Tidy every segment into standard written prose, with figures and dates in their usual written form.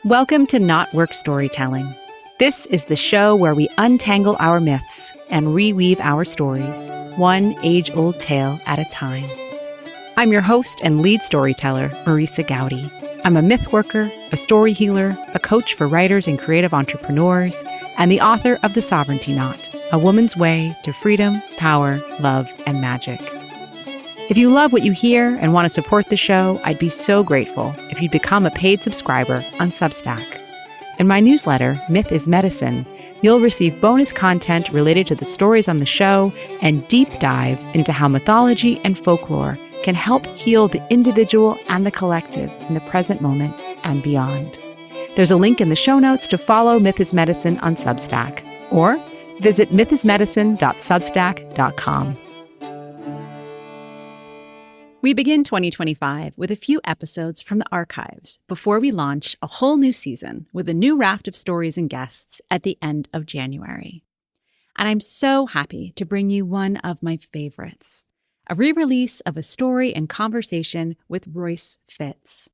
Welcome to KnotWork Storytelling. This is the show where we untangle our myths and reweave our stories, one age-old tale at a time. I'm your host and lead storyteller, Marisa Gowdy. I'm a myth worker, a story healer, a coach for writers and creative entrepreneurs, and the author of The Sovereignty Knot, A Woman's Way to Freedom, Power, Love, and Magic. If you love what you hear and want to support the show, I'd be so grateful if you'd become a paid subscriber on Substack. In my newsletter, Myth is Medicine, you'll receive bonus content related to the stories on the show and deep dives into how mythology and folklore can help heal the individual and the collective in the present moment and beyond. There's a link in the show notes to follow Myth is Medicine on Substack, or visit mythismedicine.substack.com. We begin 2025 with a few episodes from the archives before we launch a whole new season with a new raft of stories and guests at the end of January. And I'm so happy to bring you one of my favorites, a re-release of a story and conversation with Royce Fitts.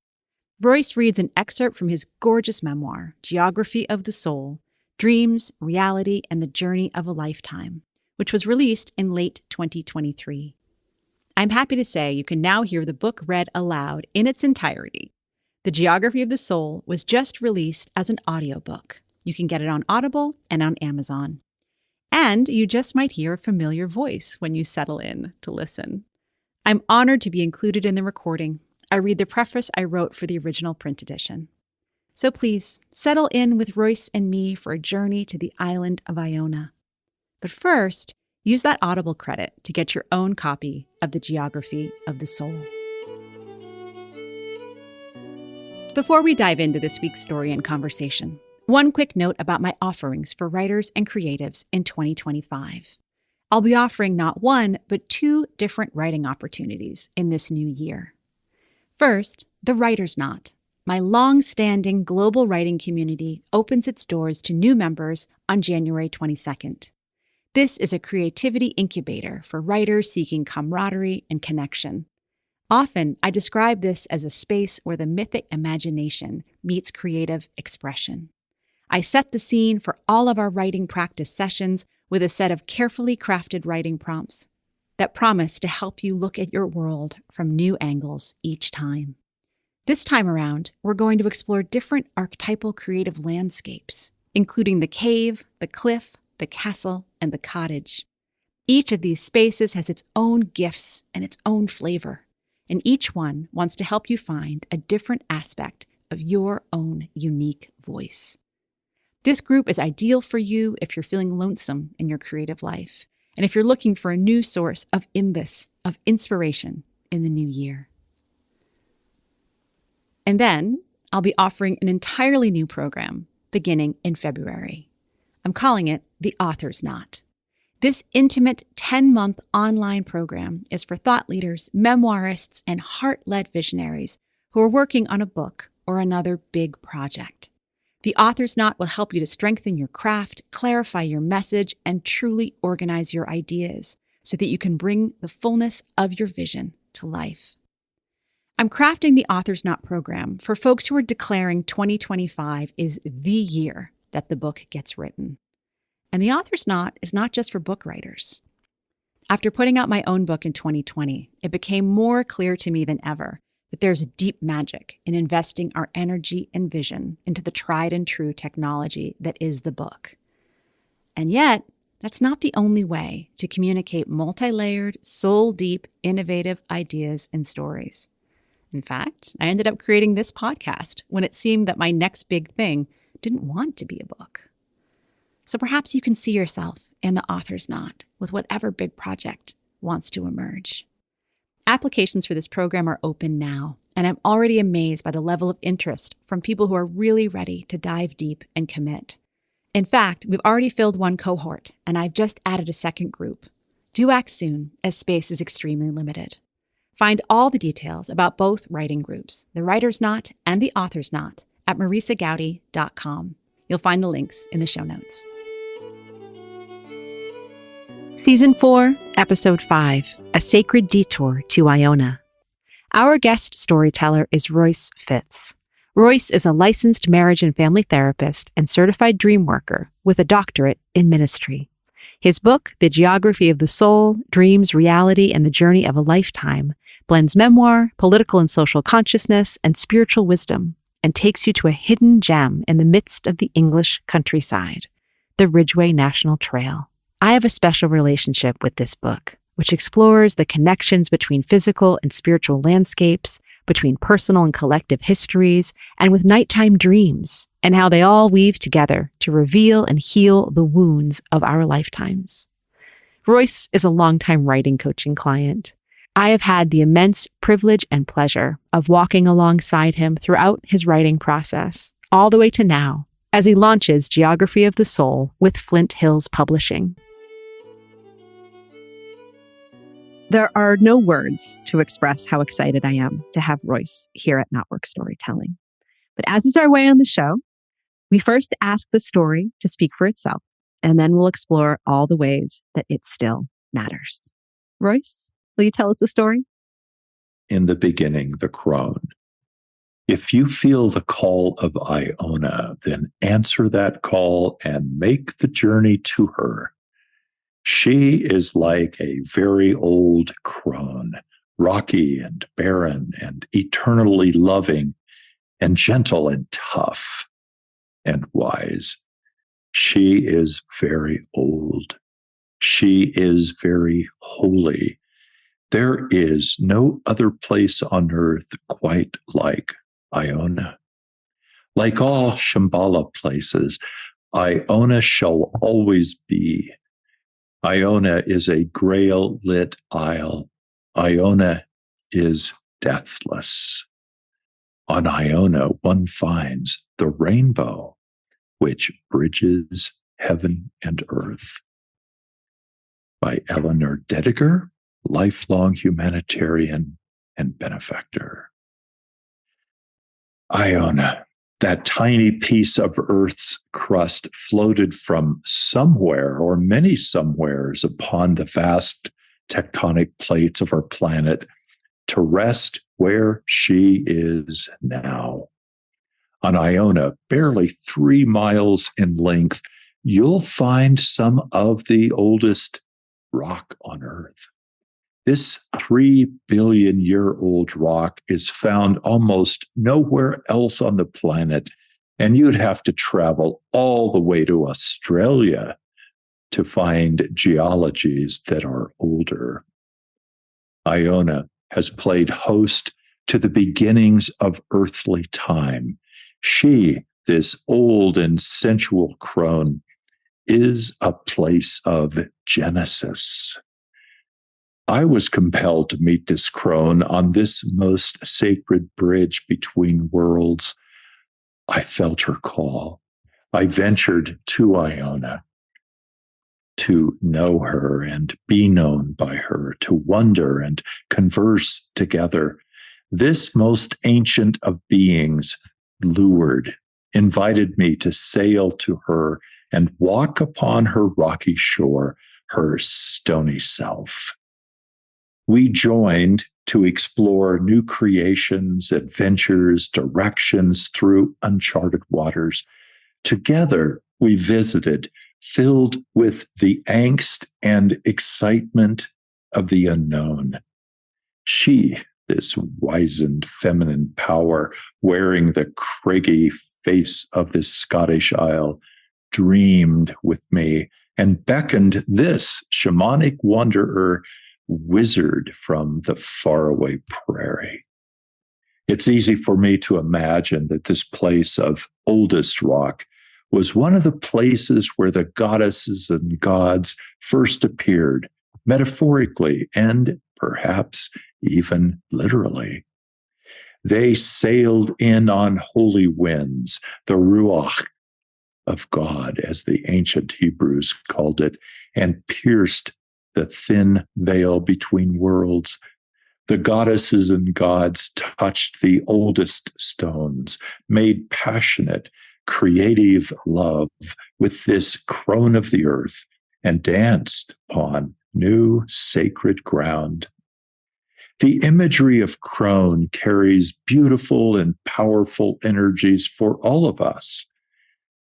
Royce reads an excerpt from his gorgeous memoir, Geography of the Soul, Dreams, Reality, and the Journey of a Lifetime, which was released in late 2023. I'm happy to say you can now hear the book read aloud in its entirety. The Geography of the Soul was just released as an audiobook. You can get it on Audible and on Amazon. And you just might hear a familiar voice when you settle in to listen. I'm honored to be included in the recording. I read the preface I wrote for the original print edition. So please, settle in with Royce and me for a journey to the island of Iona. But first, use that Audible credit to get your own copy of the Geography of the Soul. Before we dive into this week's story and conversation, one quick note about my offerings for writers and creatives in 2025. I'll be offering not one, but two different writing opportunities in this new year. First, The Writer's Knot, my long-standing global writing community, opens its doors to new members on January 22nd. This is a creativity incubator for writers seeking camaraderie and connection. Often, I describe this as a space where the mythic imagination meets creative expression. I set the scene for all of our writing practice sessions with a set of carefully crafted writing prompts that promise to help you look at your world from new angles each time. This time around, we're going to explore different archetypal creative landscapes, including the cave, the cliff, the castle, and the cottage. Each of these spaces has its own gifts and its own flavor, and each one wants to help you find a different aspect of your own unique voice. This group is ideal for you if you're feeling lonesome in your creative life, and if you're looking for a new source of inspiration in the new year. And then I'll be offering an entirely new program beginning in February. I'm calling it The Author's Knot. This intimate 10-month online program is for thought leaders, memoirists, and heart-led visionaries who are working on a book or another big project. The Author's Knot will help you to strengthen your craft, clarify your message, and truly organize your ideas so that you can bring the fullness of your vision to life. I'm crafting the Author's Knot program for folks who are declaring 2025 is the year that the book gets written. And the Author's Knot is not just for book writers. After putting out my own book in 2020, it became more clear to me than ever that there's a deep magic in investing our energy and vision into the tried and true technology that is the book. And yet, that's not the only way to communicate multi-layered, soul-deep, innovative ideas and stories. In fact, I ended up creating this podcast when it seemed that my next big thing didn't want to be a book. So perhaps you can see yourself in the Author's Knot with whatever big project wants to emerge. Applications for this program are open now, and I'm already amazed by the level of interest from people who are really ready to dive deep and commit. In fact, we've already filled one cohort, and I've just added a second group. Do act soon, as space is extremely limited. Find all the details about both writing groups, the Writer's Knot and the Author's Knot, at marisagowdy.com. You'll find the links in the show notes. Season 4, Episode 5, A Sacred Detour to Iona. Our guest storyteller is Royce Fitts. Royce is a licensed marriage and family therapist and certified dream worker with a doctorate in ministry. His book, The Geography of the Soul, Dreams, Reality, and the Journey of a Lifetime, blends memoir, political and social consciousness, and spiritual wisdom, and takes you to a hidden gem in the midst of the English countryside, the Ridgway National Trail. I have a special relationship with this book, which explores the connections between physical and spiritual landscapes, between personal and collective histories, and with nighttime dreams, and how they all weave together to reveal and heal the wounds of our lifetimes. Royce is a longtime writing coaching client. I have had the immense privilege and pleasure of walking alongside him throughout his writing process, all the way to now, as he launches Geography of the Soul with Flint Hills Publishing. There are no words to express how excited I am to have Royce here at KnotWork Storytelling. But as is our way on the show, we first ask the story to speak for itself, and then we'll explore all the ways that it still matters. Royce, will you tell us the story? In the beginning, the crone. If you feel the call of Iona, then answer that call and make the journey to her. She is like a very old crone, rocky and barren and eternally loving and gentle and tough and wise. She is very old. She is very holy. There is no other place on earth quite like Iona. Like all Shambhala places, Iona shall always be. Iona is a grail-lit isle. Iona is deathless. On Iona, one finds the rainbow, which bridges heaven and earth. By Eleanor Dediger, lifelong humanitarian and benefactor. Iona, that tiny piece of Earth's crust floated from somewhere or many somewheres upon the vast tectonic plates of our planet to rest where she is now. On Iona, barely 3 miles in length, you'll find some of the oldest rock on Earth. This 3-billion-year-old rock is found almost nowhere else on the planet, and you'd have to travel all the way to Australia to find geologies that are older. Iona has played host to the beginnings of earthly time. She, this old and sensual crone, is a place of Genesis. I was compelled to meet this crone on this most sacred bridge between worlds. I felt her call. I ventured to Iona to know her and be known by her, to wonder and converse together. This most ancient of beings lured, invited me to sail to her and walk upon her rocky shore, her stony self. We joined to explore new creations, adventures, directions through uncharted waters. Together, we visited, filled with the angst and excitement of the unknown. She, this wizened feminine power, wearing the craggy face of this Scottish Isle, dreamed with me and beckoned this shamanic wanderer wizard from the faraway prairie. It's easy for me to imagine that this place of oldest rock was one of the places where the goddesses and gods first appeared, metaphorically and perhaps even literally. They sailed in on holy winds, the ruach of God, as the ancient Hebrews called it, and pierced the thin veil between worlds. The goddesses and gods touched the oldest stones, made passionate, creative love with this crone of the earth, and danced upon new sacred ground. The imagery of crone carries beautiful and powerful energies for all of us.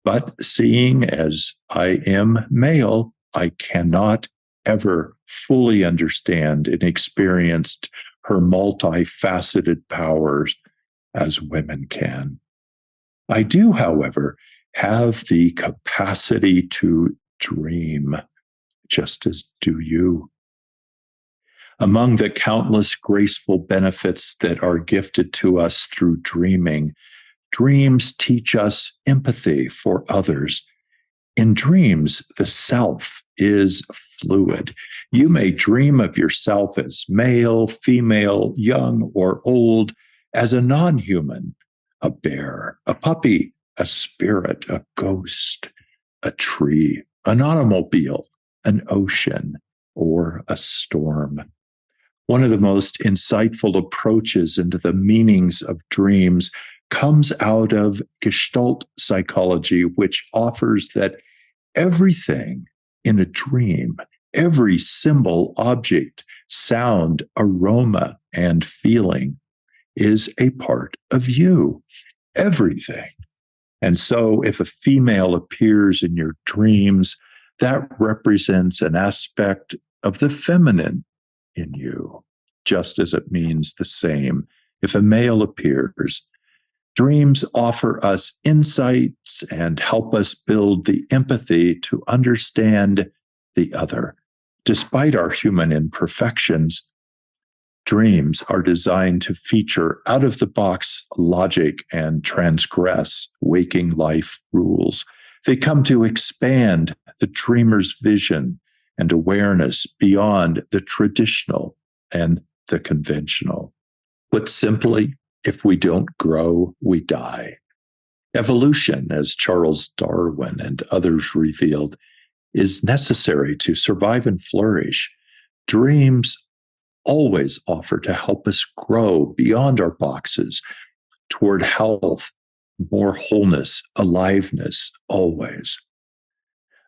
But seeing as I am male, I cannot ever fully understand and experience her multifaceted powers as women can. I do, however, have the capacity to dream, just as do you. Among the countless graceful benefits that are gifted to us through dreaming, dreams teach us empathy for others. In dreams, the self is fluid. You may dream of yourself as male, female, young, or old, as a non-human, a bear, a puppy, a spirit, a ghost, a tree, an automobile, an ocean, or a storm. One of the most insightful approaches into the meanings of dreams comes out of Gestalt psychology, which offers that everything in a dream, every symbol, object, sound, aroma, and feeling is a part of you. Everything. And so if a female appears in your dreams, that represents an aspect of the feminine in you, just as it means the same if a male appears. Dreams offer us insights and help us build the empathy to understand the other. Despite our human imperfections, dreams are designed to feature out-of-the-box logic and transgress waking life rules. They come to expand the dreamer's vision and awareness beyond the traditional and the conventional. Put simply, if we don't grow, we die. Evolution, as Charles Darwin and others revealed, is necessary to survive and flourish. Dreams always offer to help us grow beyond our boxes toward health, more wholeness, aliveness, always.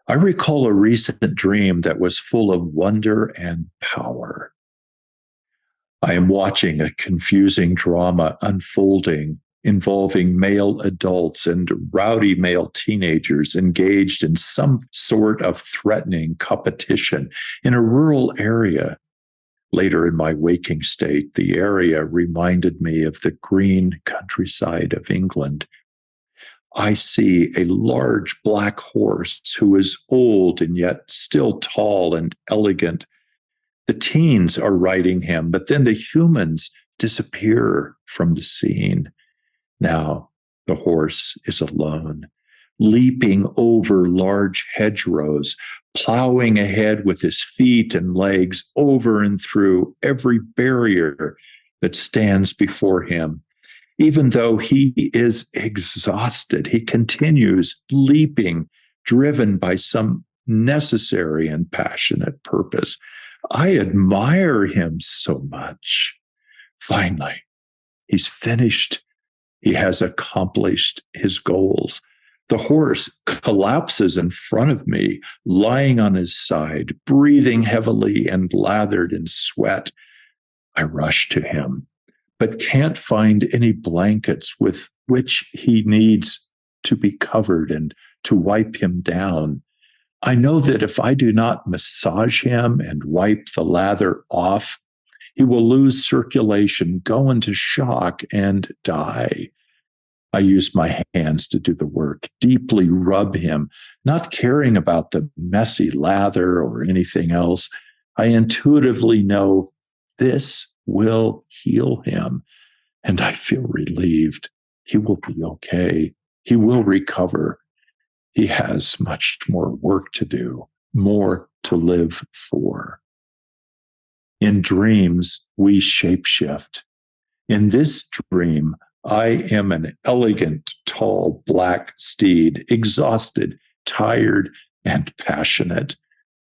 I recall a recent dream that was full of wonder and power. I am watching a confusing drama unfolding involving male adults and rowdy male teenagers engaged in some sort of threatening competition in a rural area. Later in my waking state, the area reminded me of the green countryside of England. I see a large black horse who is old and yet still tall and elegant. The teens are riding him, but then the humans disappear from the scene. Now the horse is alone, leaping over large hedgerows, plowing ahead with his feet and legs over and through every barrier that stands before him. Even though he is exhausted, he continues leaping, driven by some necessary and passionate purpose. I admire him so much. Finally, he's finished. He has accomplished his goals. The horse collapses in front of me, lying on his side, breathing heavily and lathered in sweat. I rush to him, but can't find any blankets with which he needs to be covered and to wipe him down. I know that if I do not massage him and wipe the lather off, he will lose circulation, go into shock, and die. I use my hands to do the work, deeply rub him, not caring about the messy lather or anything else. I intuitively know this will heal him, and I feel relieved. He will be okay. He will recover. He has much more work to do, more to live for. In dreams, we shapeshift. In this dream, I am an elegant, tall, black steed, exhausted, tired, and passionate.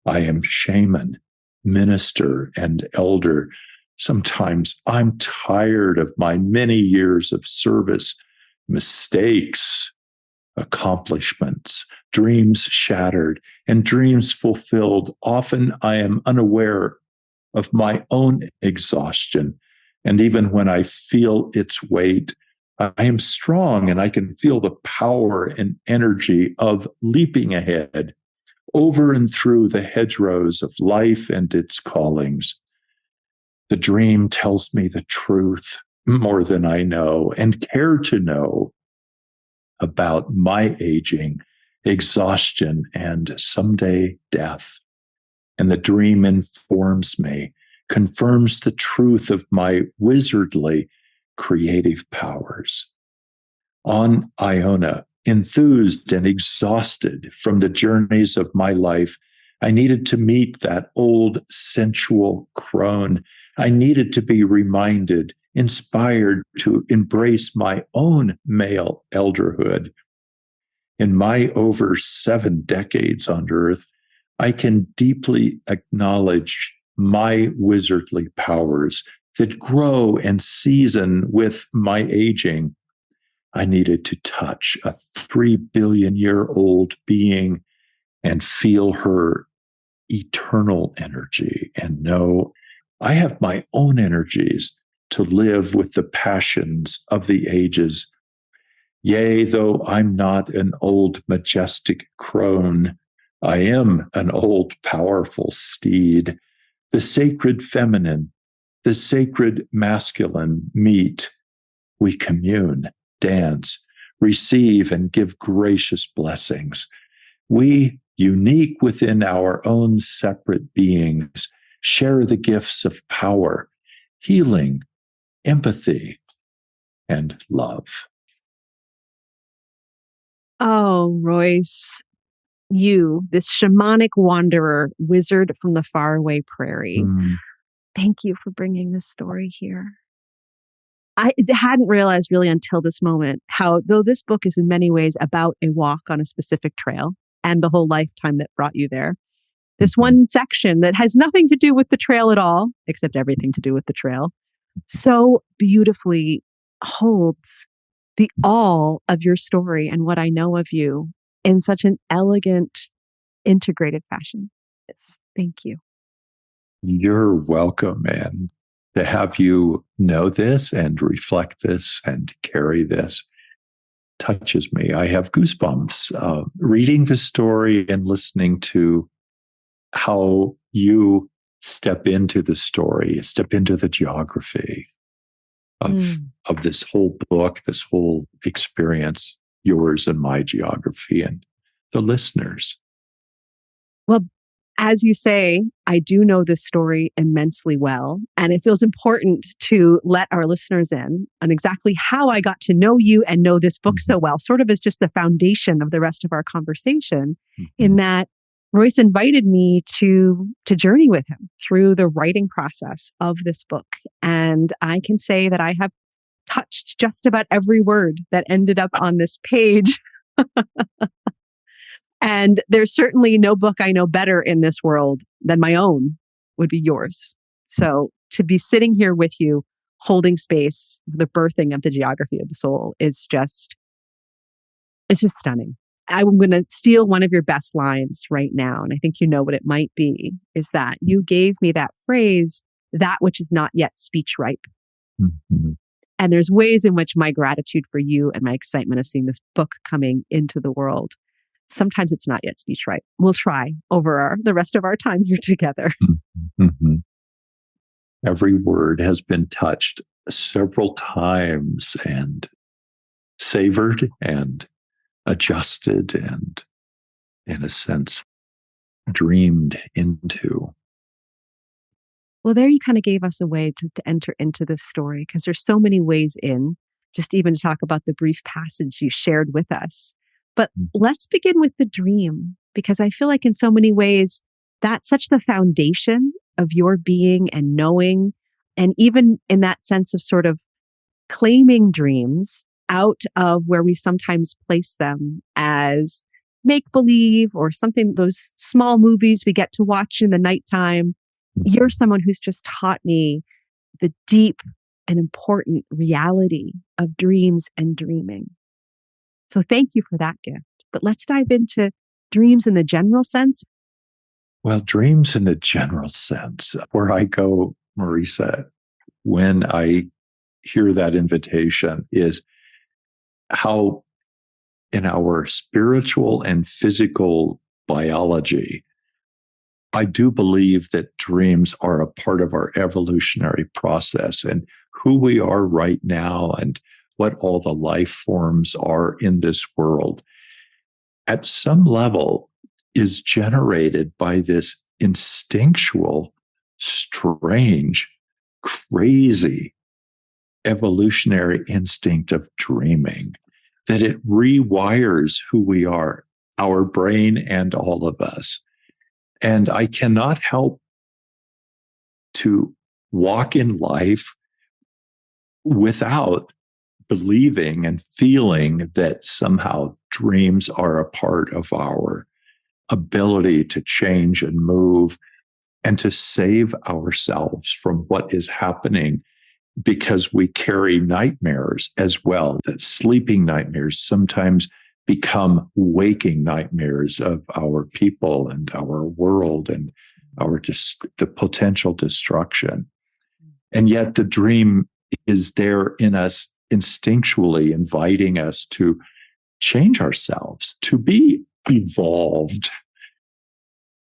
I am shaman, minister, and elder. Sometimes I'm tired of my many years of service, mistakes, accomplishments, dreams shattered, and dreams fulfilled. Often I am unaware of my own exhaustion. And even when I feel its weight, I am strong and I can feel the power and energy of leaping ahead over and through the hedgerows of life and its callings. The dream tells me the truth more than I know and care to know about my aging, exhaustion, and someday death. And the dream informs me, confirms the truth of my wizardly creative powers. On Iona, enthused and exhausted from the journeys of my life, I needed to meet that old sensual crone. I needed to be reminded, inspired to embrace my own male elderhood. In my over 7 decades on Earth, I can deeply acknowledge my wizardly powers that grow and season with my aging. I needed to touch a 3 billion-year-old being and feel her eternal energy and know I have my own energies to live with the passions of the ages. Yea, though I'm not an old majestic crone, I am an old powerful steed. The sacred feminine, the sacred masculine meet. We commune, dance, receive, and give gracious blessings. We, unique within our own separate beings, share the gifts of power, healing, empathy, and love. Oh, Royce, you, this shamanic wanderer, wizard from the faraway prairie. Thank you for bringing this story here. I hadn't realized really until this moment how, though this book is in many ways about a walk on a specific trail and the whole lifetime that brought you there, this one section that has nothing to do with the trail at all, except everything to do with the trail, so beautifully holds the all of your story and what I know of you in such an elegant, integrated fashion. Yes, thank you. You're welcome. And to have you know this and reflect this and carry this touches me. I have goosebumps reading the story and listening to how you step into the story, step into the geography of this whole book, this whole experience, yours and my geography, and the listeners. Well, as you say, I do know this story immensely well, and it feels important to let our listeners in on exactly how I got to know you and know this book so well, sort of as just the foundation of the rest of our conversation, in that Royce invited me to journey with him through the writing process of this book. And I can say that I have touched just about every word that ended up on this page. And there's certainly no book I know better in this world than my own would be yours. So to be sitting here with you, holding space, the birthing of the geography of the soul is just, it's just stunning. I'm going to steal one of your best lines right now, and I think you know what it might be, is that you gave me that phrase, that which is not yet speech ripe. And there's ways in which my gratitude for you and my excitement of seeing this book coming into the world, sometimes it's not yet speech ripe. We'll try over the rest of our time here together. Every word has been touched several times and savored and adjusted and, in a sense, dreamed into. Well, there you kind of gave us a way to enter into this story, because there's so many ways in, just even to talk about the brief passage you shared with us. But let's begin with the dream, because I feel like in so many ways, that's such the foundation of your being and knowing, and even in that sense of sort of claiming dreams out of where we sometimes place them as make-believe or something, those small movies we get to watch in the nighttime. You're someone who's just taught me the deep and important reality of dreams and dreaming. So thank you for that gift. But let's dive into dreams in the general sense. Well, dreams in the general sense, where I go, Marisa, when I hear that invitation is how in our spiritual and physical biology, I do believe that dreams are a part of our evolutionary process and who we are right now and what all the life forms are in this world at some level is generated by this instinctual, strange, crazy evolutionary instinct of dreaming, that it rewires who we are, our brain and all of us. And I cannot help to walk in life without believing and feeling that somehow dreams are a part of our ability to change and move and to save ourselves from what is happening, because we carry nightmares as well, that sleeping nightmares sometimes become waking nightmares of our people and our world and the potential destruction. And yet the dream is there in us instinctually, inviting us to change ourselves, to be evolved,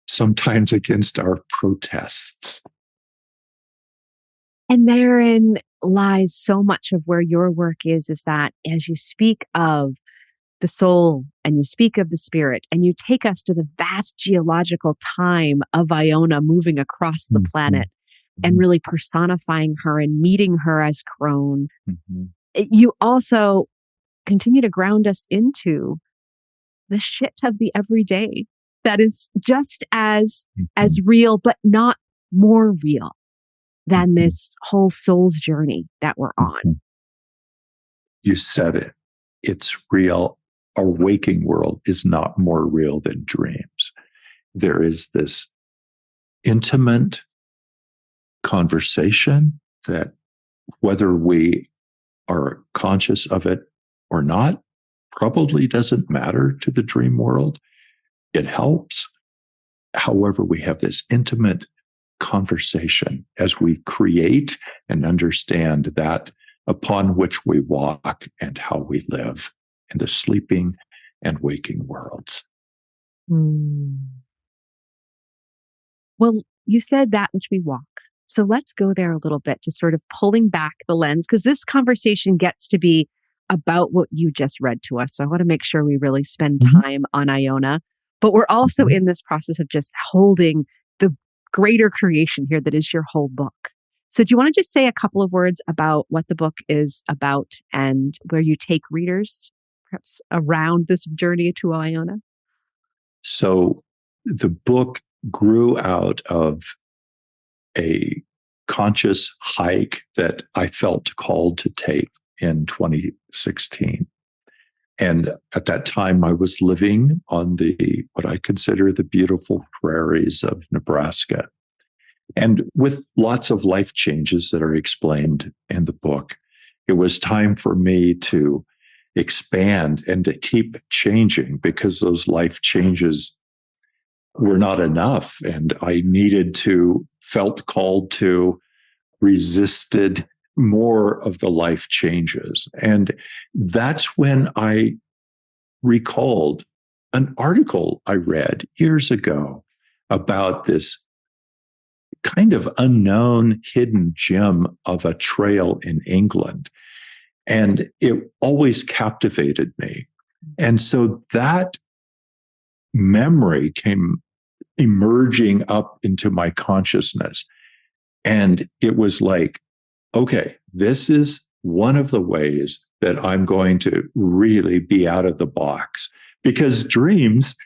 sometimes against our protests. And therein lies so much of where your work is that as you speak of the soul and you speak of the spirit and you take us to the vast geological time of Iona moving across the planet and really personifying her and meeting her as crone, you also continue to ground us into the shit of the everyday that is just as real, but not more real than this whole soul's journey that we're on. You said it. It's real. Our waking world is not more real than dreams. There is this intimate conversation that, whether we are conscious of it or not, probably doesn't matter to the dream world. It helps. However, we have this intimate conversation as we create and understand that upon which we walk and how we live in the sleeping and waking worlds. Well, you said that which we walk. So let's go there a little bit to sort of pulling back the lens, because this conversation gets to be about what you just read to us. So I want to make sure we really spend time on Iona, but we're also in this process of just holding the greater creation here that is your whole book. So do you want to just say a couple of words about what the book is about and where you take readers perhaps around this journey to Iona? So the book grew out of a conscious hike that I felt called to take in 2016. And at that time, I was living on what I consider the beautiful prairies of Nebraska. And with lots of life changes that are explained in the book, it was time for me to expand and to keep changing, because those life changes were not enough. And I felt called to, resisted more of the life changes. And that's when I recalled an article I read years ago about this kind of unknown hidden gem of a trail in England. And it always captivated me. And so that memory came emerging up into my consciousness. And it was like, okay, this is one of the ways that I'm going to really be out of the box, because dreams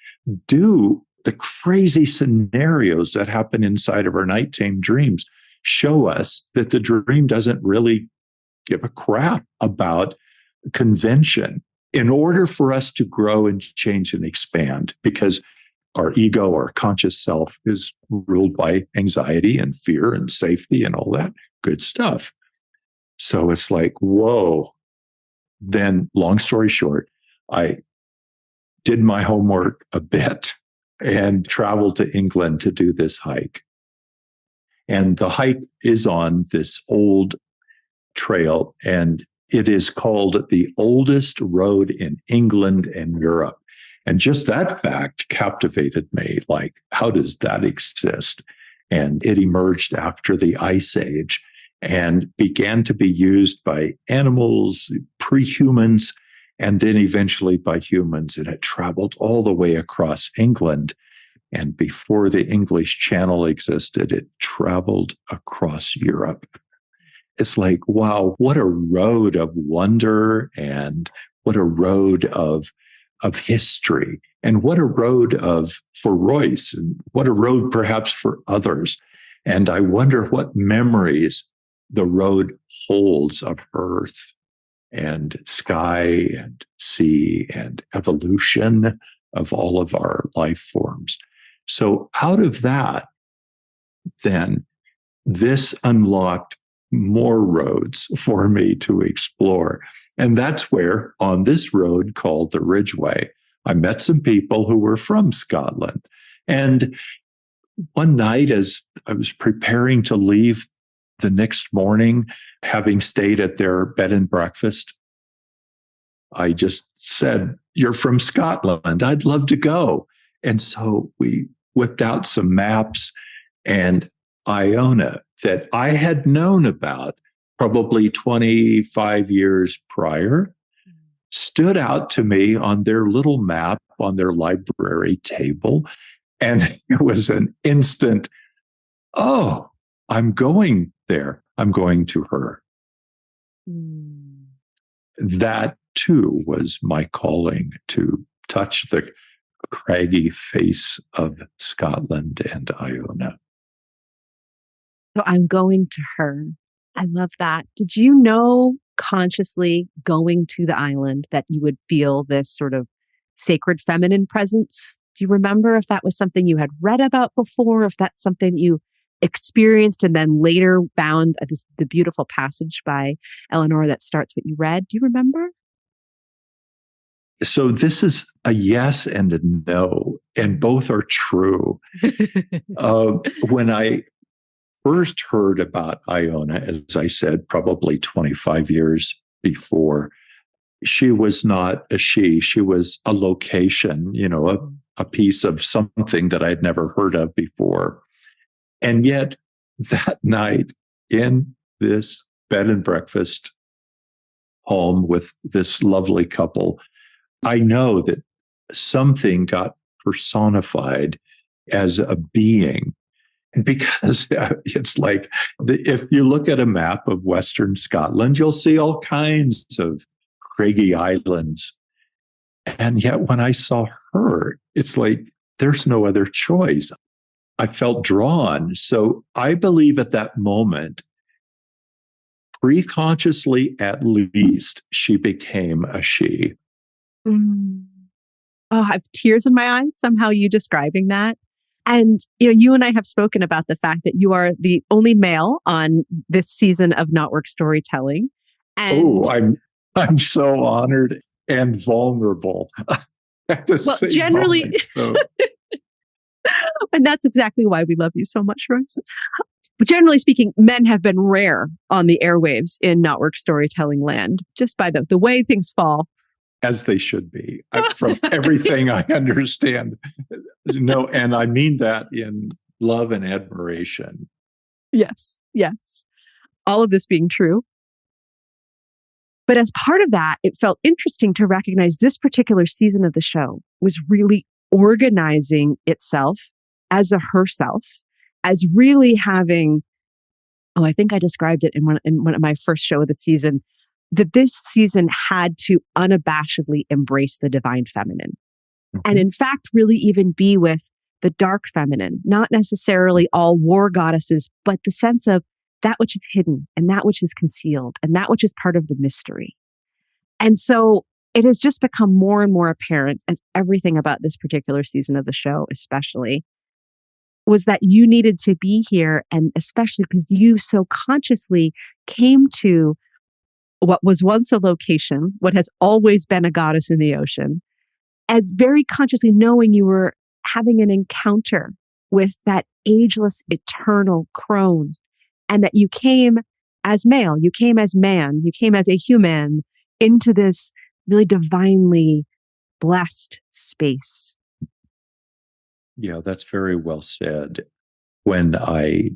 do, the crazy scenarios that happen inside of our nighttime dreams show us that the dream doesn't really give a crap about convention in order for us to grow and change and expand, because our ego, our conscious self, is ruled by anxiety and fear and safety and all that good stuff. So it's like, whoa. Then, long story short, I did my homework a bit and traveled to England to do this hike. And the hike is on this old trail, and it is called the oldest road in England and Europe. And just that fact captivated me. Like, how does that exist? And it emerged after the Ice Age and began to be used by animals, pre-humans, and then eventually by humans. And it traveled all the way across England. And before the English Channel existed, it traveled across Europe. It's like, wow, what a road of wonder, and what a road of history, and what a road for Royce, and what a road perhaps for others. And I wonder what memories the road holds of earth and sky and sea and evolution of all of our life forms. So out of that, then, this unlocked more roads for me to explore. And that's where, on this road called the Ridgeway, I met some people who were from Scotland. And one night, as I was preparing to leave the next morning, having stayed at their bed and breakfast, I just said, "You're from Scotland. I'd love to go." And so we whipped out some maps, and Iona, that I had known about probably 25 years prior, stood out to me on their little map on their library table. And it was an instant, oh, I'm going there. I'm going to her. That too was my calling, to touch the craggy face of Scotland and Iona. So I'm going to her. I love that. Did you know consciously going to the island that you would feel this sort of sacred feminine presence? Do you remember if that was something you had read about before, if that's something you experienced and then later found the beautiful passage by Eleanor that starts what you read? Do you remember? So this is a yes and a no, and both are true. When I first heard about Iona, as I said, probably 25 years before, she was not a she. She was a location, a piece of something that I'd never heard of before. And yet that night, in this bed and breakfast home with this lovely couple, I know that something got personified as a being. Because it's like, if you look at a map of Western Scotland, you'll see all kinds of craggy islands. And yet when I saw her, it's like, there's no other choice. I felt drawn. So I believe at that moment, pre-consciously at least, she became a she. Oh, I have tears in my eyes, somehow you describing that. And, you and I have spoken about the fact that you are the only male on this season of KnotWork Storytelling. And I'm so honored and vulnerable at the same generally, moment, so. And that's exactly why we love you so much, Royce. But generally speaking, men have been rare on the airwaves in KnotWork Storytelling land, just by the way things fall. As they should be, from everything I understand. No, and I mean that in love and admiration. Yes. All of this being true. But as part of that, it felt interesting to recognize this particular season of the show was really organizing itself as a herself, as really having, I think I described it in one of my first show of the season, that this season had to unabashedly embrace the divine feminine. Mm-hmm. And in fact, really even be with the dark feminine, not necessarily all war goddesses, but the sense of that which is hidden and that which is concealed and that which is part of the mystery. And so it has just become more and more apparent, as everything about this particular season of the show, especially, was that you needed to be here. And especially because you so consciously came to what was once a location, what has always been a goddess in the ocean, as very consciously knowing you were having an encounter with that ageless, eternal crone, and that you came as male, you came as man, you came as a human into this really divinely blessed space. Yeah, that's very well said. When I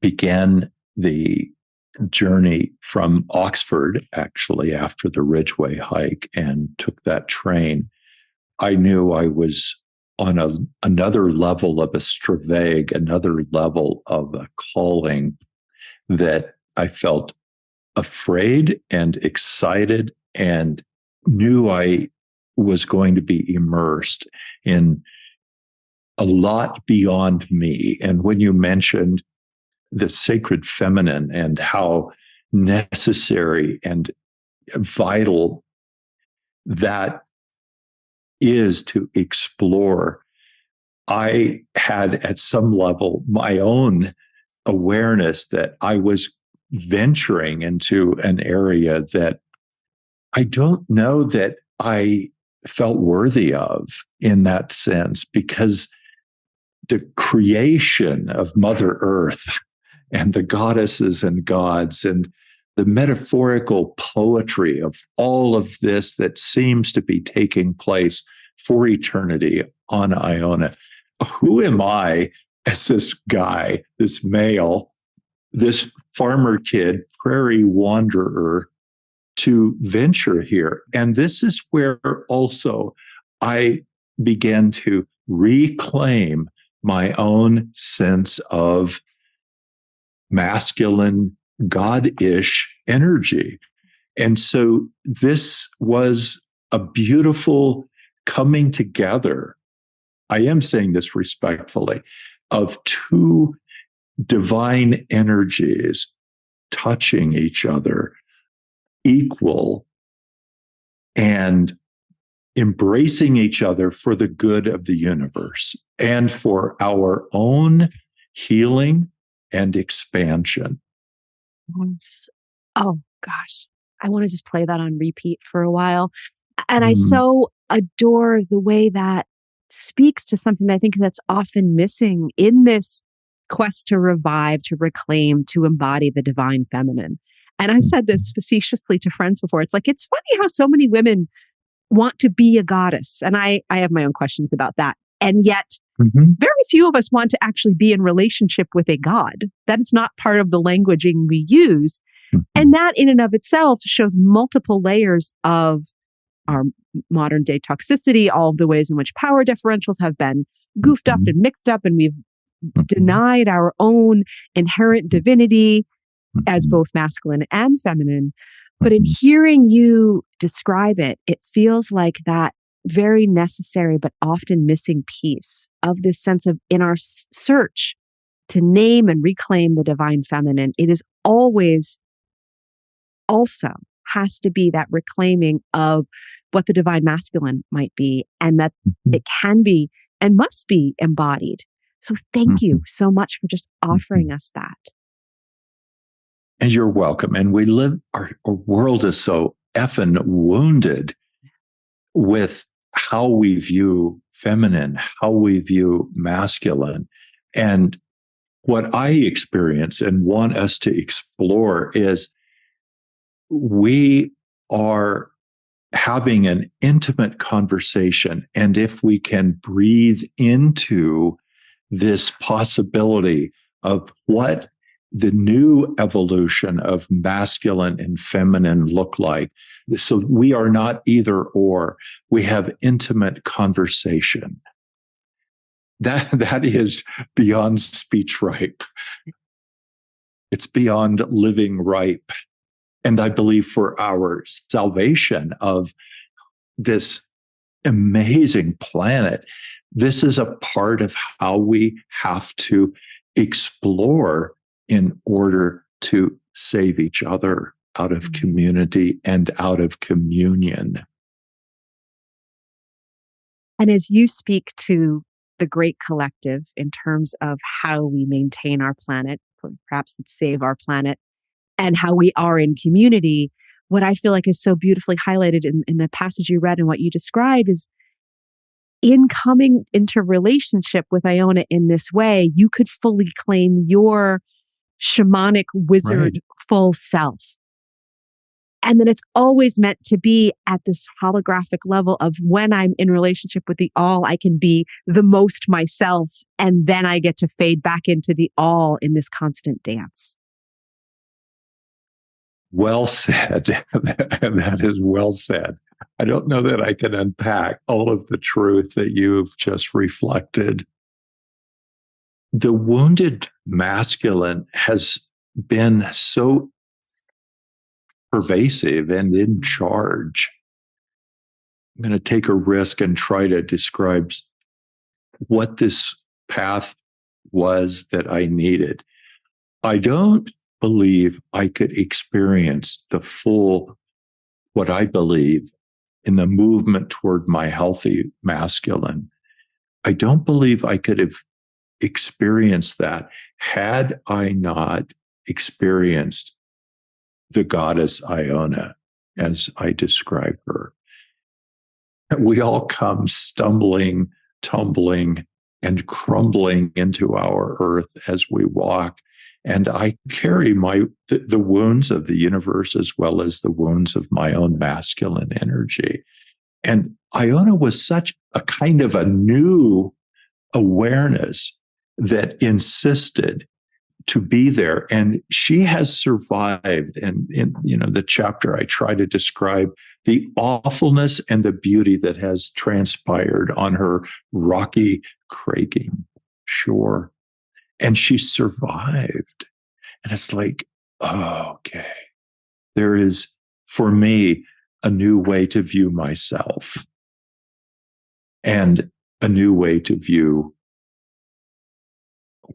began the journey from Oxford, actually, after the Ridgeway hike, and took that train, I knew I was on another level of a stravag, another level of a calling that I felt afraid and excited and knew I was going to be immersed in a lot beyond me. And when you mentioned the sacred feminine and how necessary and vital that is to explore, I had at some level my own awareness that I was venturing into an area that I don't know that I felt worthy of in that sense, because the creation of Mother Earth and the goddesses and gods and the metaphorical poetry of all of this that seems to be taking place for eternity on Iona. Who am I as this guy, this male, this farmer kid, prairie wanderer, to venture here? And this is where also I began to reclaim my own sense of masculine, God-ish energy. And so this was a beautiful coming together, I am saying this respectfully, of two divine energies touching each other, equal, and embracing each other for the good of the universe and for our own healing and expansion. Yes. Oh, gosh. I want to just play that on repeat for a while. And I so adore the way that speaks to something that I think that's often missing in this quest to revive, to reclaim, to embody the divine feminine. And I've said this facetiously to friends before. It's like, it's funny how so many women want to be a goddess. And I have my own questions about that. And yet, very few of us want to actually be in relationship with a god. That is not part of the languaging we use. And that in and of itself shows multiple layers of our modern day toxicity, all of the ways in which power differentials have been goofed up and mixed up, and we've denied our own inherent divinity as both masculine and feminine. But in hearing you describe it, it feels like that very necessary but often missing piece of this sense of, in our search to name and reclaim the divine feminine, it is always also has to be that reclaiming of what the divine masculine might be, and that it can be and must be embodied. So thank you so much for just offering us that. And you're welcome. And we live, our world is so effing wounded with how we view feminine, how we view masculine. And what I experience and want us to explore is we are having an intimate conversation. And if we can breathe into this possibility of what the new evolution of masculine and feminine look like. So we are not either or. We have intimate conversation. That is beyond speech ripe. It's beyond living ripe. And I believe for our salvation of this amazing planet, this is a part of how we have to explore in order to save each other out of community and out of communion. And as you speak to the great collective in terms of how we maintain our planet, perhaps let's save our planet, and how we are in community, what I feel like is so beautifully highlighted in the passage you read and what you described is in coming into relationship with Iona in this way, you could fully claim your shamanic wizard full self. And then it's always meant to be at this holographic level of when I'm in relationship with the all, I can be the most myself. And then I get to fade back into the all in this constant dance. Well said. That is well said. I don't know that I can unpack all of the truth that you've just reflected. The wounded masculine has been so pervasive and in charge. I'm going to take a risk and try to describe what this path was that I needed. I don't believe I could experience the full, what I believe, in the movement toward my healthy masculine. I don't believe I could have experienced that had I not experienced the goddess Iona, as I describe her. We all come stumbling, tumbling, and crumbling into our earth as we walk. And I carry the wounds of the universe as well as the wounds of my own masculine energy. And Iona was such a kind of a new awareness that insisted to be there. And she has survived. And in the chapter, I try to describe the awfulness and the beauty that has transpired on her rocky, craggy shore. And she survived. And it's like, oh, okay. There is, for me, a new way to view myself and a new way to view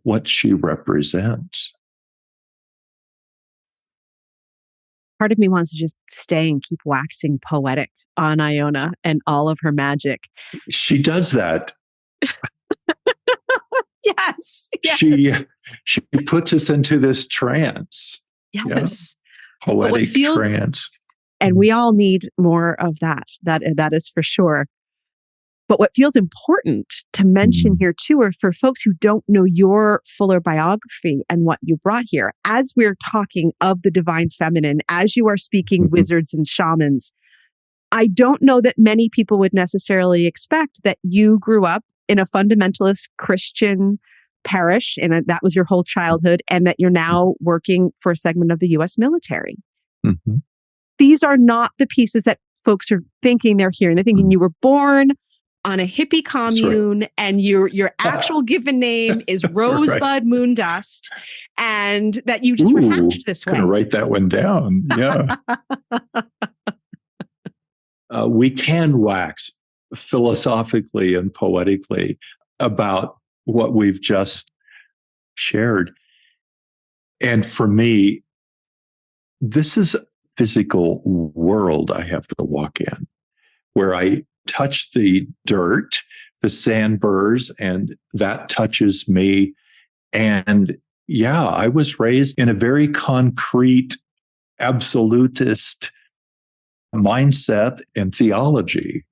what she represents. Part of me wants to just stay and keep waxing poetic on Iona and all of her magic. She does that. Yes. She puts us into this trance. Yes. Yeah? Poetic trance. And we all need more of that. That is for sure. But what feels important to mention here too, are for folks who don't know your fuller biography and what you brought here, as we're talking of the divine feminine, as you are speaking wizards and shamans, I don't know that many people would necessarily expect that you grew up in a fundamentalist Christian parish, and that was your whole childhood, and that you're now working for a segment of the U.S. military. Mm-hmm. These are not the pieces that folks are thinking they're hearing. They're thinking you were born on a hippie commune, and your actual given name is Rosebud Moondust, and that you just were hatched this way. I'm going to write that one down. Yeah. We can wax philosophically and poetically about what we've just shared. And for me, this is a physical world I have to walk in, where I touch the dirt, the sand burrs, and that touches me. And yeah, I was raised in a very concrete, absolutist mindset and theology.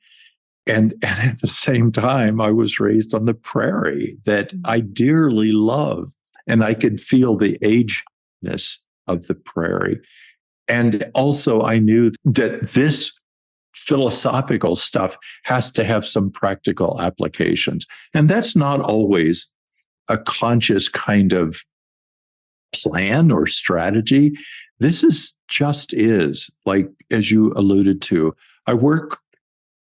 And at the same time, I was raised on the prairie that I dearly love. And I could feel the ageness of the prairie. And also, I knew that this philosophical stuff has to have some practical applications. And that's not always a conscious kind of plan or strategy. This is like, as you alluded to, I work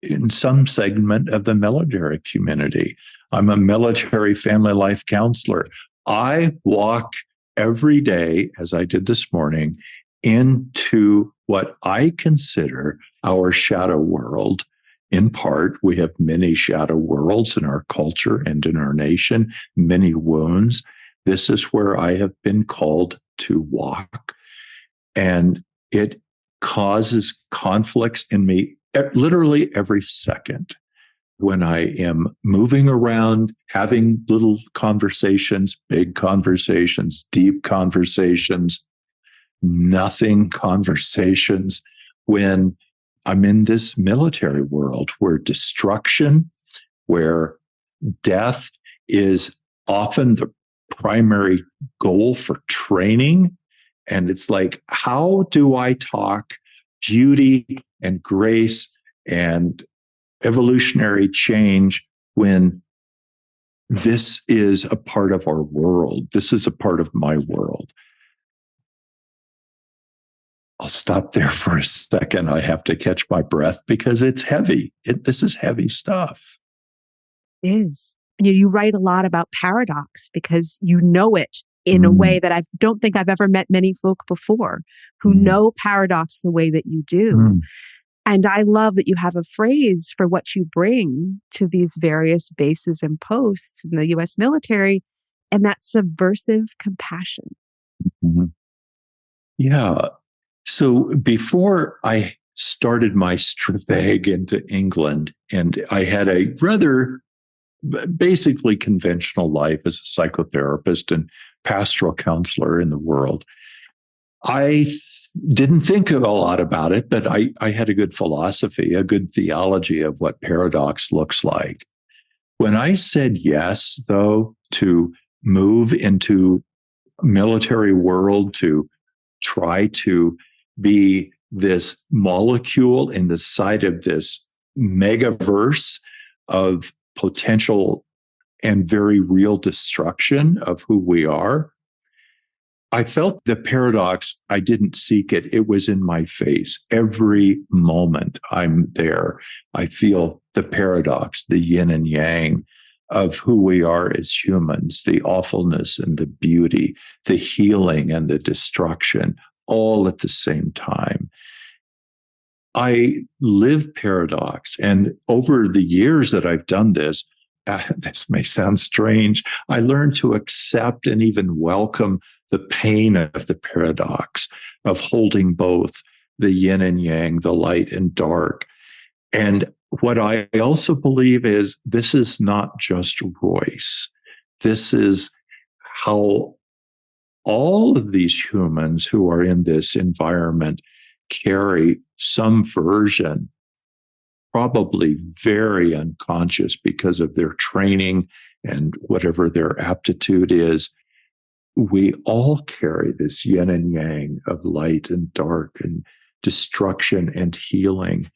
in some segment of the military community. I'm a military family life counselor. I walk every day, as I did this morning, into what I consider our shadow world. In part, we have many shadow worlds in our culture and in our nation, many wounds. This is where I have been called to walk. And it causes conflicts in me literally every second. When I am moving around, having little conversations, big conversations, deep conversations, nothing conversations, when I'm in this military world where destruction where death is often the primary goal for training. And it's like, how do I talk beauty and grace and evolutionary change when this is a part of our world? This is a part of my world. I'll stop there for a second. I have to catch my breath because it's heavy. This is heavy stuff. It is. And you write a lot about paradox because you know it in a way that I don't think I've ever met many folk before who know paradox the way that you do. And I love that you have a phrase for what you bring to these various bases and posts in the U.S. military, and that's subversive compassion. Yeah. So before I started my stravag into England, and I had a rather basically conventional life as a psychotherapist and pastoral counselor in the world, I didn't think a lot about it, but I had a good philosophy, a good theology of what paradox looks like. When I said yes, though, to move into military world, to try to be this molecule in the side of this megaverse of potential and very real destruction of who we are, I felt the paradox. I didn't seek it. It was in my face. Every moment I'm there, I feel the paradox, the yin and yang of who we are as humans, the awfulness and the beauty, the healing and the destruction, all at the same time. I live paradox. And over the years that I've done this may sound strange, I learned to accept and even welcome the pain of the paradox, of holding both the yin and yang, the light and dark. And what I also believe is this is not just Royce. This is how all of these humans who are in this environment carry some version, probably very unconscious because of their training and whatever their aptitude is. We all carry this yin and yang of light and dark and destruction and healing.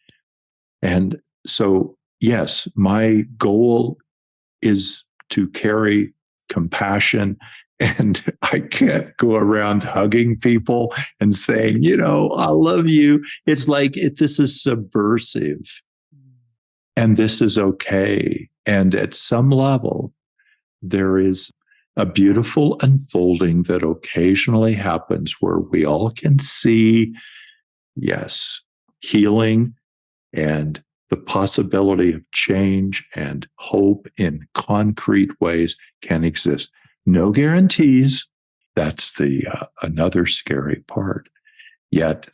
And so, yes, my goal is to carry compassion. And I can't go around hugging people and saying, I love you. It's like this is subversive. And this is okay. And at some level, there is a beautiful unfolding that occasionally happens where we all can see, yes, healing and the possibility of change and hope in concrete ways can exist. No guarantees. That's the another scary part. Yet,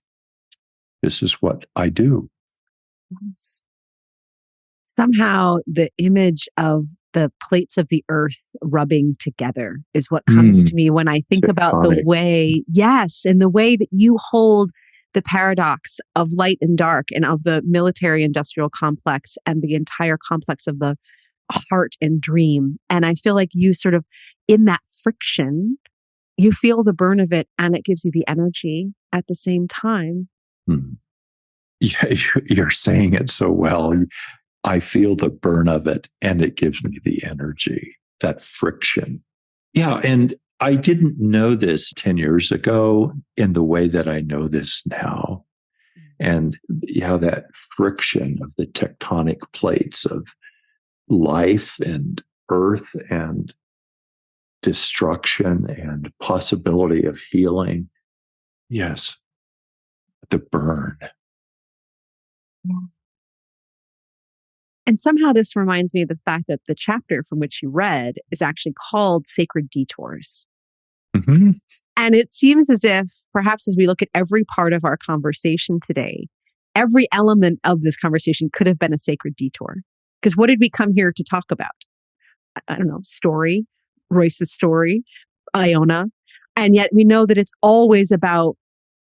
this is what I do. Somehow, the image of the plates of the earth rubbing together is what comes to me when I think about the way, and the way that you hold the paradox of light and dark and of the military industrial complex and the entire complex of the heart and dream. And I feel like you sort of, in that friction, you feel the burn of it and it gives you the energy at the same time. Yeah, you're saying it so well. I feel the burn of it and it gives me the energy, that friction. Yeah. And I didn't know this 10 years ago in the way that I know this now. And that friction of the tectonic plates of life and earth and destruction and possibility of healing. Yes. The burn. Yeah. And somehow this reminds me of the fact that the chapter from which you read is actually called Sacred Detours. And it seems as if, perhaps as we look at every part of our conversation today, every element of this conversation could have been a sacred detour. Because what did we come here to talk about? I don't know, story, Royce's story, Iona. And yet we know that it's always about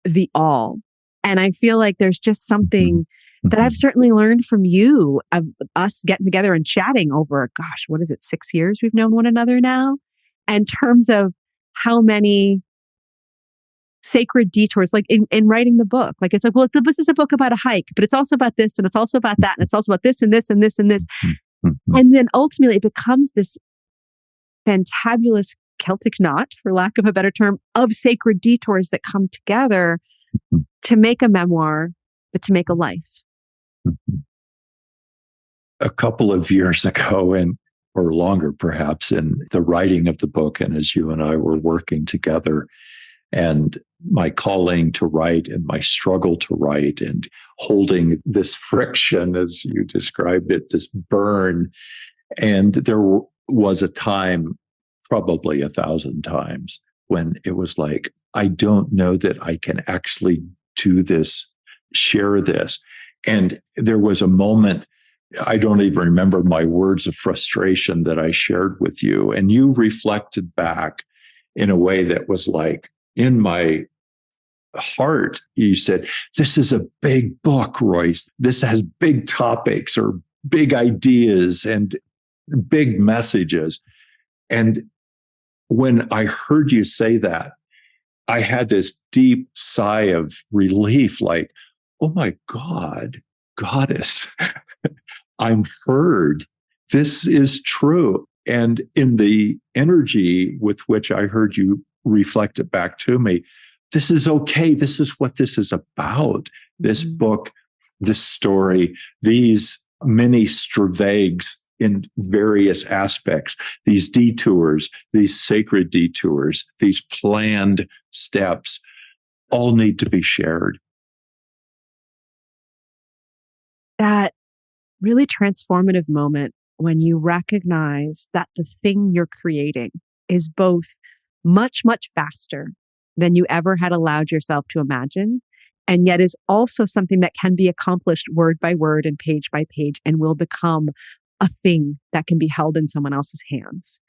the all. And I feel like there's just something that I've certainly learned from you, of us getting together and chatting over, gosh, what is it, 6 years we've known one another now? In terms of how many sacred detours, like in writing the book, like it's like, well, this is a book about a hike, but it's also about this, and it's also about that, and it's also about this and this and this and this. And then ultimately it becomes this fantabulous Celtic knot, for lack of a better term, of sacred detours that come together to make a memoir, but to make a life. A couple of years ago, or longer perhaps, in the writing of the book, and as you and I were working together, and my calling to write and my struggle to write, and holding this friction, as you described it, this burn. And there was a time, probably 1,000 times, when it was like, I don't know that I can actually do this, share this. And there was a moment, I don't even remember my words of frustration that I shared with you. And you reflected back in a way that was like, in my heart, you said, this is a big book, Royce. This has big topics or big ideas and big messages. And when I heard you say that, I had this deep sigh of relief, like, oh my God, Goddess, I'm heard. This is true. And in the energy with which I heard you reflect it back to me, this is okay. This is what this is about. This book, this story, these many stravagues in various aspects, these detours, these sacred detours, these planned steps, all need to be shared. That really transformative moment when you recognize that the thing you're creating is both much, much faster than you ever had allowed yourself to imagine, and yet is also something that can be accomplished word by word and page by page, and will become a thing that can be held in someone else's hands.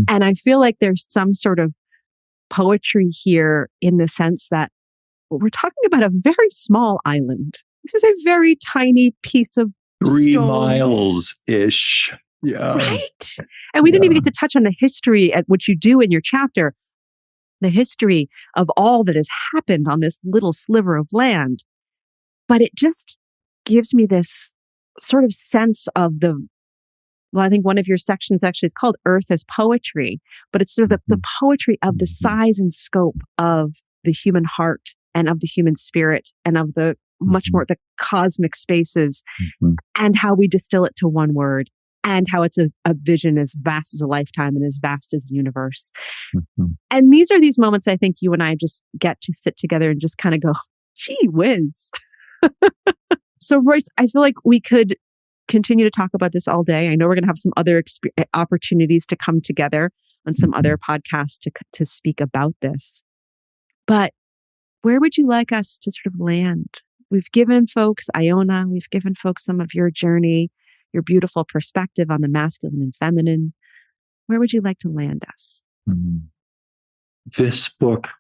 And I feel like there's some sort of poetry here, in the sense that we're talking about a very small island. This is a very tiny piece of 3 stone. miles-ish. Yeah. Right. And we didn't even get to touch on the history, at which you do in your chapter, the history of all that has happened on this little sliver of land. But it just gives me this sort of sense of I think one of your sections actually is called Earth as Poetry, but it's sort of the poetry of the size and scope of the human heart and of the human spirit and of the much more the cosmic spaces, and how we distill it to one word, and how it's a vision as vast as a lifetime and as vast as the universe. And these are these moments I think you and I just get to sit together and just kind of go, gee whiz. So Royce, I feel like we could continue to talk about this all day. I know we're going to have some other opportunities to come together on some other podcasts to speak about this. But where would you like us to sort of land? We've given folks Iona, we've given folks some of your journey, your beautiful perspective on the masculine and feminine. Where would you like to land us? This book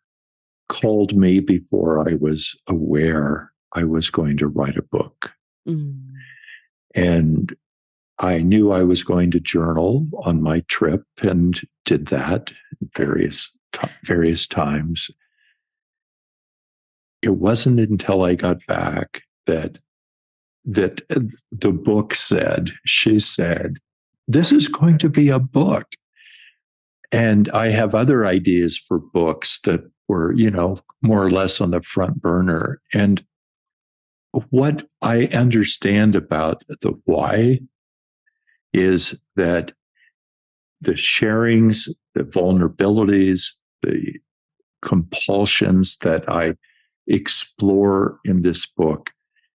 called me before I was aware I was going to write a book. And I knew I was going to journal on my trip, and did that various times. It wasn't until I got back that the book said, she said, this is going to be a book. And I have other ideas for books that were, more or less on the front burner. And what I understand about the why is that the sharings, the vulnerabilities, the compulsions that I explore in this book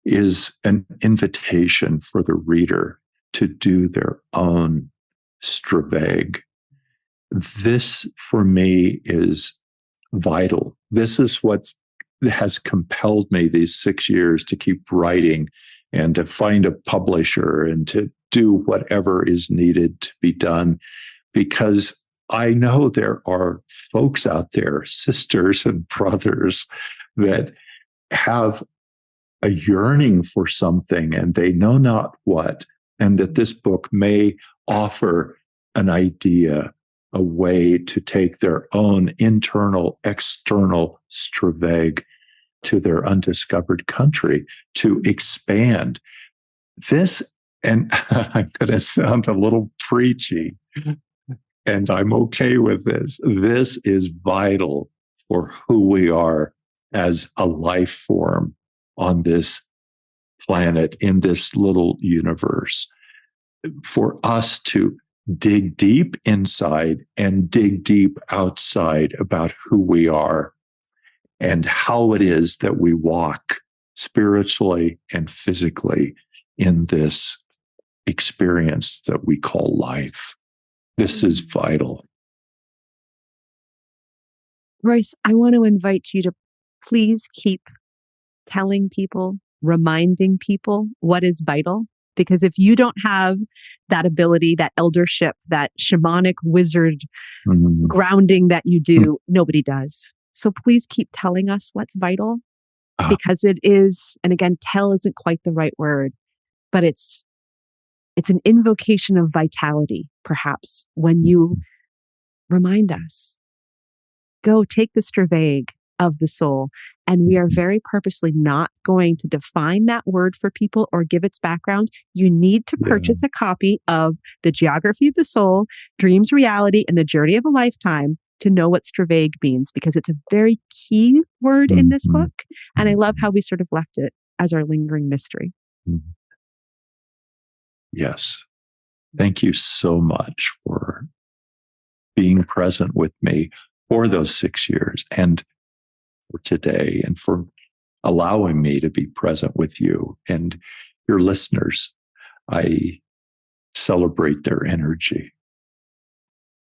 is an invitation for the reader to do their own stravag. This, for me, is vital. This is what has compelled me these 6 years to keep writing and to find a publisher and to do whatever is needed to be done, because I know there are folks out there, sisters and brothers, that have a yearning for something and they know not what, and that this book may offer an idea, a way to take their own internal, external Straveg to their undiscovered country, to expand. This, and I'm going to sound a little preachy, and I'm okay with this. This is vital for who we are as a life form on this planet, in this little universe, for us to dig deep inside and dig deep outside about who we are and how it is that we walk spiritually and physically in this experience that we call life. This is vital. Royce, I want to invite you to please keep telling people, reminding people what is vital. Because if you don't have that ability, that eldership, that shamanic wizard grounding that you do, nobody does. So please keep telling us what's vital, because it is, and again, tell isn't quite the right word, but it's an invocation of vitality, perhaps, when you remind us. Go take the Straveg of the soul. And we are very purposely not going to define that word for people or give its background. You need to purchase a copy of The Geography of the Soul, Dreams, Reality, and the Journey of a Lifetime to know what Straveg means, because it's a very key word in this book. And I love how we sort of left it as our lingering mystery. Yes. Thank you so much for being present with me for those 6 years and for today, and for allowing me to be present with you and your listeners. I celebrate their energy.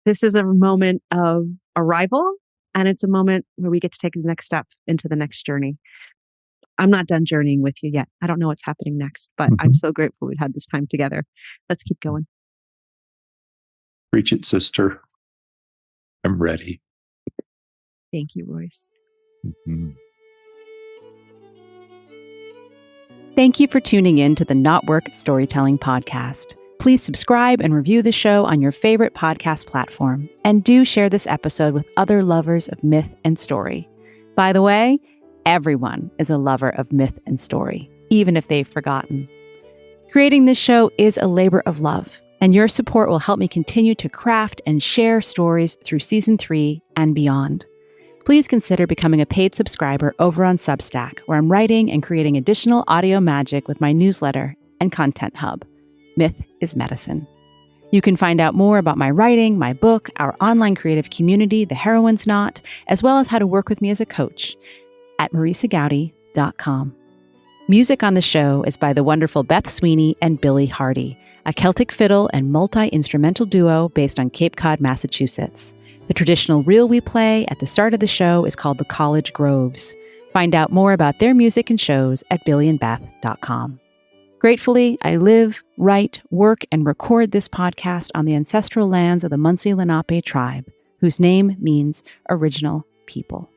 This is a moment of arrival, and it's a moment where we get to take the next step into the next journey. I'm not done journeying with you yet. I don't know what's happening next, but I'm so grateful we've had this time together. Let's keep going. Preach it, sister. I'm ready. Thank you, Royce. Thank you for tuning in to the KnotWork Storytelling Podcast. Please subscribe and review the show on your favorite podcast platform. And do share this episode with other lovers of myth and story. By the way, everyone is a lover of myth and story, even if they've forgotten. Creating this show is a labor of love, and your support will help me continue to craft and share stories through season 3 and beyond. Please consider becoming a paid subscriber over on Substack, where I'm writing and creating additional audio magic with my newsletter and content hub, Myth is Medicine. You can find out more about my writing, my book, our online creative community, The Heroine's Knot, as well as how to work with me as a coach at marisagowdy.com. Music on the show is by the wonderful Beth Sweeney and Billy Hardy, a Celtic fiddle and multi-instrumental duo based on Cape Cod, Massachusetts. The traditional reel we play at the start of the show is called the College Groves. Find out more about their music and shows at billyandbeth.com. Gratefully, I live, write, work, and record this podcast on the ancestral lands of the Munsee Lenape tribe, whose name means original people.